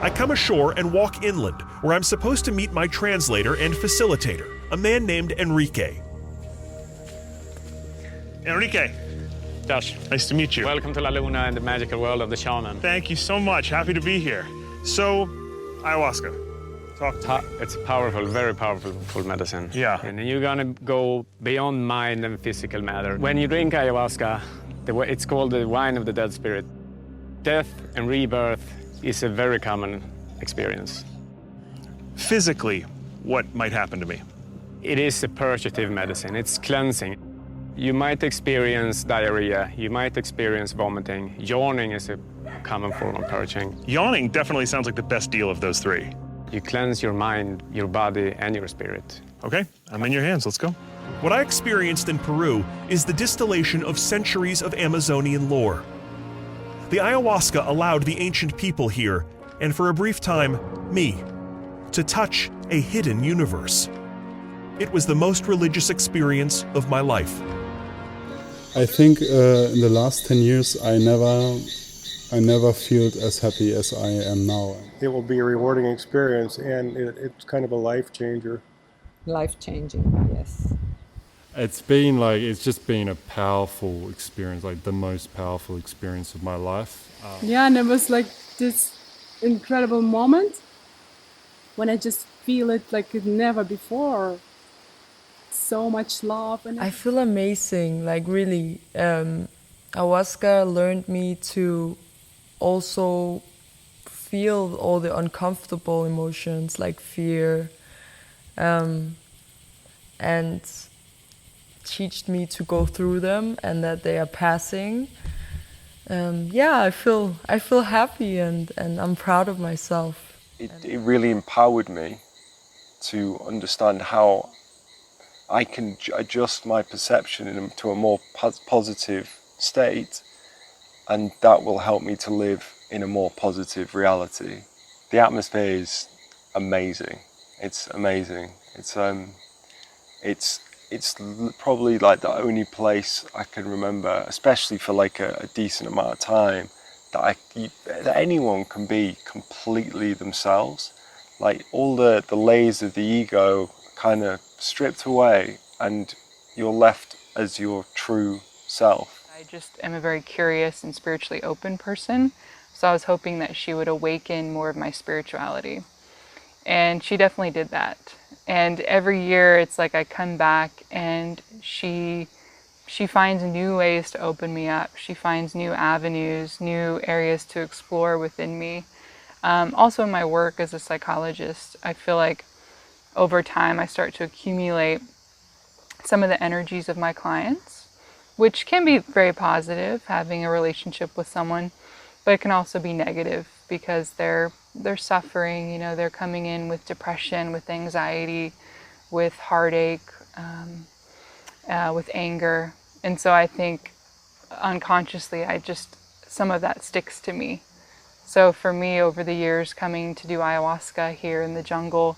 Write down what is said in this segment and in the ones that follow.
I come ashore and walk inland, where I'm supposed to meet my translator and facilitator, a man named Enrique. Enrique. Josh. Nice to meet you. Welcome to La Luna and the magical world of the shaman. Thank you so much. Happy to be here. So, ayahuasca. Talk to me. It's a powerful, very powerful medicine. Yeah. And you're gonna go beyond mind and physical matter. When you drink ayahuasca, it's called the wine of the dead spirit. Death and rebirth is a very common experience. Physically, what might happen to me? It is a purgative medicine. It's cleansing. You might experience diarrhea, you might experience vomiting. Yawning is a common form of purging. Yawning definitely sounds like the best deal of those three. You cleanse your mind, your body, and your spirit. Okay, I'm in your hands. Let's go. What I experienced in Peru is the distillation of centuries of Amazonian lore. The ayahuasca allowed the ancient people here, and for a brief time, me, to touch a hidden universe. It was the most religious experience of my life. I think in the last 10 years I never felt as happy as I am now. It will be a rewarding experience, and it's kind of a life changer. Life-changing, yes. It's just been a powerful experience, like the most powerful experience of my life. Yeah, and it was like this incredible moment when I just feel it like never before. So much love. And I feel amazing, like really. Ayahuasca learned me to also feel all the uncomfortable emotions like fear, and teach me to go through them and that they are passing. Yeah, I feel happy and I'm proud of myself. It really empowered me to understand how I can adjust my perception into a more positive state, and that will help me to live in a more positive reality. The atmosphere is amazing. It's amazing. It's probably like the only place I can remember, especially for like a decent amount of time, that anyone can be completely themselves. Like all the layers of the ego kind of stripped away, and you're left as your true self. I just am a very curious and spiritually open person, so I was hoping that she would awaken more of my spirituality. And she definitely did that. And every year it's like I come back and she finds new ways to open me up. She finds new avenues, new areas to explore within me. Also in my work as a psychologist, I feel like over time I start to accumulate some of the energies of my clients, which can be very positive, having a relationship with someone, but it can also be negative because they're suffering, you know, they're coming in with depression, with anxiety, with heartache, with anger. And so I think unconsciously, some of that sticks to me. So for me, over the years, coming to do ayahuasca here in the jungle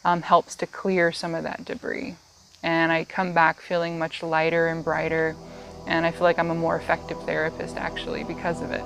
helps to clear some of that debris. And I come back feeling much lighter and brighter, and I feel like I'm a more effective therapist actually because of it.